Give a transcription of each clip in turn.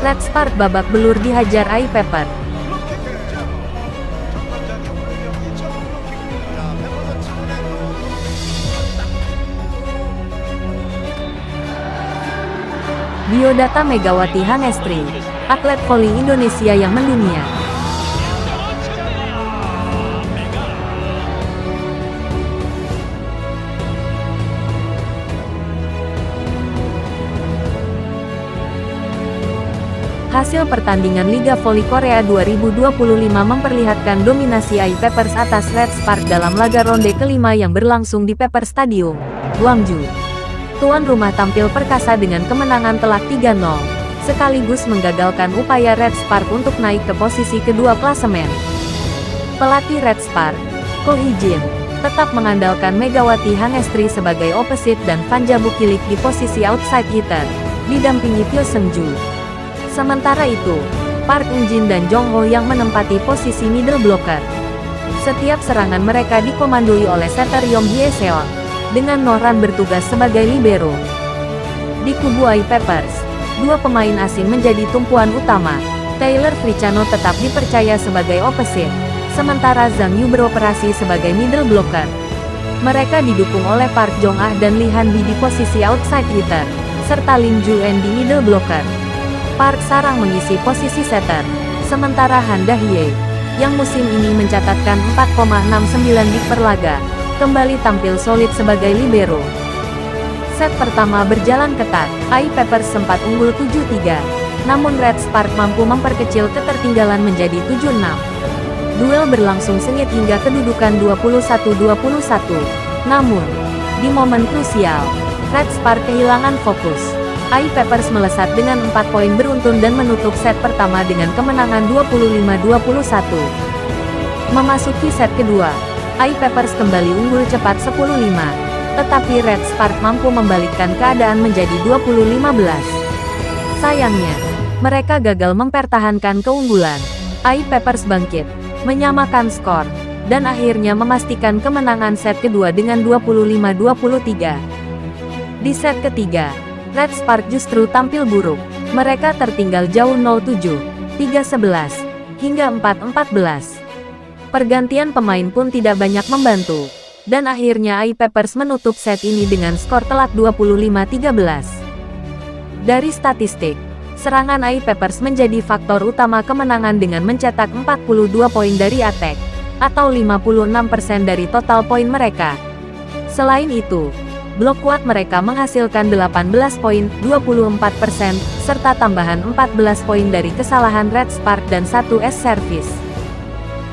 Red Spark babak belur dihajar Ai Pepper. Biodata Megawati Hangestri, atlet voli Indonesia yang mendunia. Hasil pertandingan Liga Voli Korea 2025 memperlihatkan dominasi Ai Peppers atas Red Spark dalam laga ronde kelima yang berlangsung di Pepper Stadium, Gwangju. Tuan rumah tampil perkasa dengan kemenangan telak 3-0, sekaligus menggagalkan upaya Red Spark untuk naik ke posisi kedua klasemen. Pelatih Red Spark, Ko Hee-jin, tetap mengandalkan Megawati Hangestri sebagai opposite dan Fanja Bukilik di posisi outside hitter, didampingi Pyo Seung-ju. Sementara itu, Park Eun-jin dan Jong Ho yang menempati posisi middle blocker. Setiap serangan mereka dikomandoi oleh setter Yong Hye-seon, dengan Nohran bertugas sebagai libero. Di kubu Ai Peppers, dua pemain asing menjadi tumpuan utama. Taylor Fricano tetap dipercaya sebagai opposite, sementara Zhang Yu beroperasi sebagai middle blocker. Mereka didukung oleh Park Jong-ah dan Lee Han-bi di posisi outside hitter, serta Lim Ju-en di middle blocker. Park Sarang mengisi posisi setter, sementara Han Da-hye, yang musim ini mencatatkan 4,69 dik per laga, kembali tampil solid sebagai libero. Set pertama berjalan ketat, Ai Peppers sempat unggul 7-3, namun Red Spark mampu memperkecil ketertinggalan menjadi 7-6. Duel berlangsung sengit hingga kedudukan 21-21. Namun, di momen krusial, Red Spark kehilangan fokus. Ai Peppers melesat dengan 4 poin beruntun dan menutup set pertama dengan kemenangan 25-21. Memasuki set kedua, Ai Peppers kembali unggul cepat 10-5, tetapi Red Spark mampu membalikkan keadaan menjadi 20-15. Sayangnya, mereka gagal mempertahankan keunggulan. Ai Peppers bangkit, menyamakan skor, dan akhirnya memastikan kemenangan set kedua dengan 25-23. Di set ketiga, Red Spark justru tampil buruk. Mereka tertinggal jauh 0-7, 3-11, hingga 4-14. Pergantian pemain pun tidak banyak membantu, dan akhirnya Ai Peppers menutup set ini dengan skor telak 25-13. Dari statistik, serangan Ai Peppers menjadi faktor utama kemenangan dengan mencetak 42 poin dari attack, atau 56% dari total poin mereka. Selain itu, blok kuat mereka menghasilkan 18 poin, 24%, serta tambahan 14 poin dari kesalahan Red Spark dan 1 S service.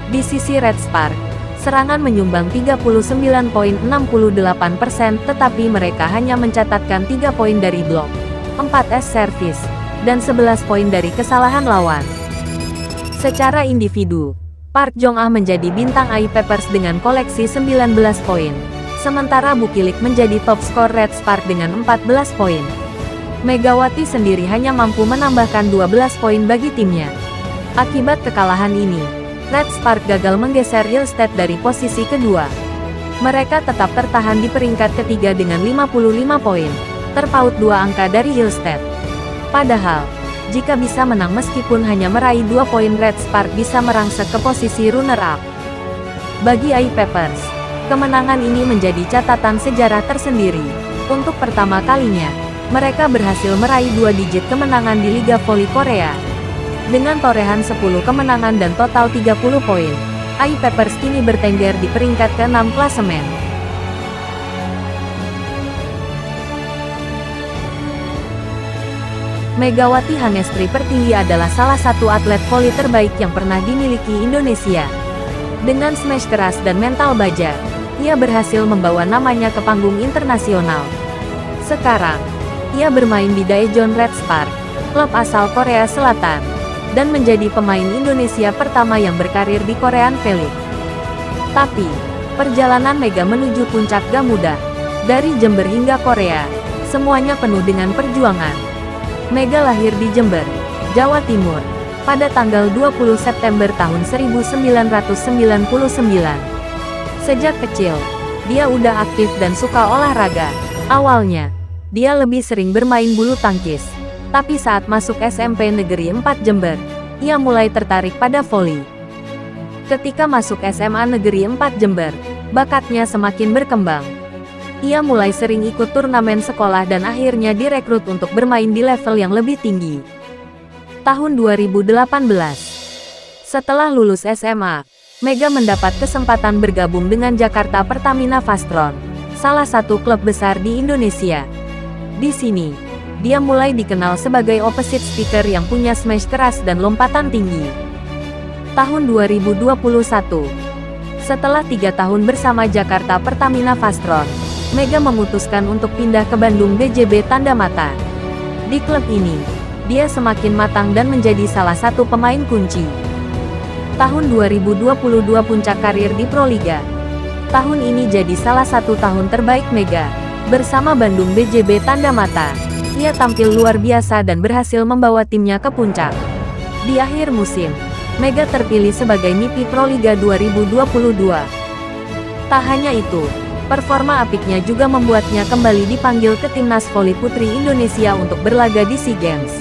Di sisi Red Spark, serangan menyumbang 39 poin 68%, tetapi mereka hanya mencatatkan 3 poin dari blok, 4 S service, dan 11 poin dari kesalahan lawan. Secara individu, Park Jong-ah menjadi bintang Ai Peppers dengan koleksi 19 poin, sementara Bukilik menjadi top skor Red Spark dengan 14 poin. Megawati sendiri hanya mampu menambahkan 12 poin bagi timnya. Akibat kekalahan ini, Red Spark gagal menggeser Hillstead dari posisi kedua. Mereka tetap tertahan di peringkat ketiga dengan 55 poin, terpaut 2 angka dari Hillstead. Padahal, jika bisa menang meskipun hanya meraih 2 poin, Red Spark bisa merangsek ke posisi runner-up. Bagi Ai Peppers, kemenangan ini menjadi catatan sejarah tersendiri. Untuk pertama kalinya, mereka berhasil meraih 2 digit kemenangan di Liga Voli Korea. Dengan torehan 10 kemenangan dan total 30 poin, Ai Peppers kini bertengger di peringkat ke-6 klasemen. Megawati Hangestri Pertiwi adalah salah satu atlet voli terbaik yang pernah dimiliki Indonesia. Dengan smash keras dan mental baja, ia berhasil membawa namanya ke panggung internasional. Sekarang, ia bermain di Daejeon Red Spark, klub asal Korea Selatan, dan menjadi pemain Indonesia pertama yang berkarir di Korean V-League. Tapi, perjalanan Mega menuju puncak gak mudah. Dari Jember hingga Korea, semuanya penuh dengan perjuangan. Mega lahir di Jember, Jawa Timur, pada tanggal 20 September tahun 1999. Sejak kecil, dia udah aktif dan suka olahraga. Awalnya, dia lebih sering bermain bulu tangkis. Tapi saat masuk SMP Negeri 4 Jember, ia mulai tertarik pada voli. Ketika masuk SMA Negeri 4 Jember, bakatnya semakin berkembang. Ia mulai sering ikut turnamen sekolah dan akhirnya direkrut untuk bermain di level yang lebih tinggi. Tahun 2018, setelah lulus SMA, Mega mendapat kesempatan bergabung dengan Jakarta Pertamina Vastron, salah satu klub besar di Indonesia. Di sini, dia mulai dikenal sebagai opposite speaker yang punya smash keras dan lompatan tinggi. Tahun 2021, setelah 3 tahun bersama Jakarta Pertamina Vastron, Mega memutuskan untuk pindah ke Bandung BJB Tanda Mata. Di klub ini, dia semakin matang dan menjadi salah satu pemain kunci. Tahun 2022 puncak karir di Proliga. Tahun ini jadi salah satu tahun terbaik Mega. Bersama Bandung BJB Tanda Mata, ia tampil luar biasa dan berhasil membawa timnya ke puncak. Di akhir musim, Mega terpilih sebagai MVP Proliga 2022. Tak hanya itu, performa apiknya juga membuatnya kembali dipanggil ke Timnas Voli Putri Indonesia untuk berlaga di SEA Games.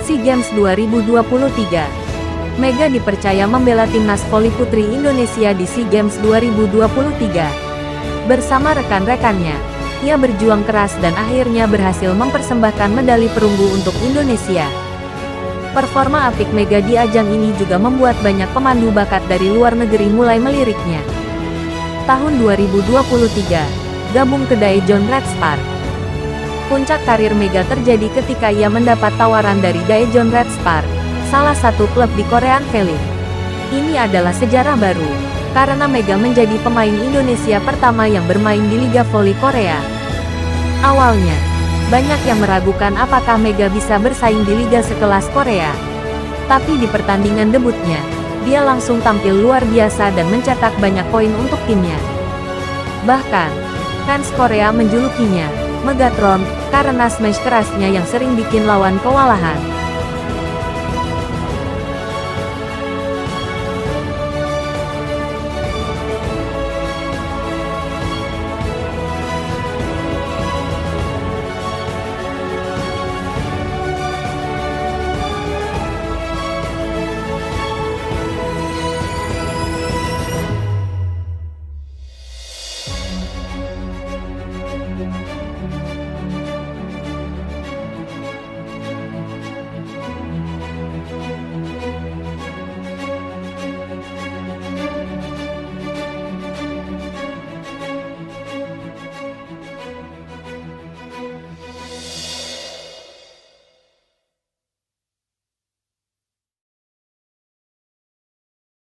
SEA Games 2023. Mega dipercaya membela Timnas Voli Putri Indonesia di SEA Games 2023. Bersama rekan-rekannya, ia berjuang keras dan akhirnya berhasil mempersembahkan medali perunggu untuk Indonesia. Performa apik Mega di ajang ini juga membuat banyak pemandu bakat dari luar negeri mulai meliriknya. Tahun 2023, gabung ke Daejeon Red Spark. Puncak karir Mega terjadi ketika ia mendapat tawaran dari Daejeon Red Spark, salah satu klub di Korean Valley. Ini adalah sejarah baru, karena Mega menjadi pemain Indonesia pertama yang bermain di Liga Voli Korea. Awalnya, banyak yang meragukan apakah Mega bisa bersaing di liga sekelas Korea. Tapi di pertandingan debutnya, dia langsung tampil luar biasa dan mencetak banyak poin untuk timnya. Bahkan, fans Korea menjulukinya Megatron, karena smash kerasnya yang sering bikin lawan kewalahan.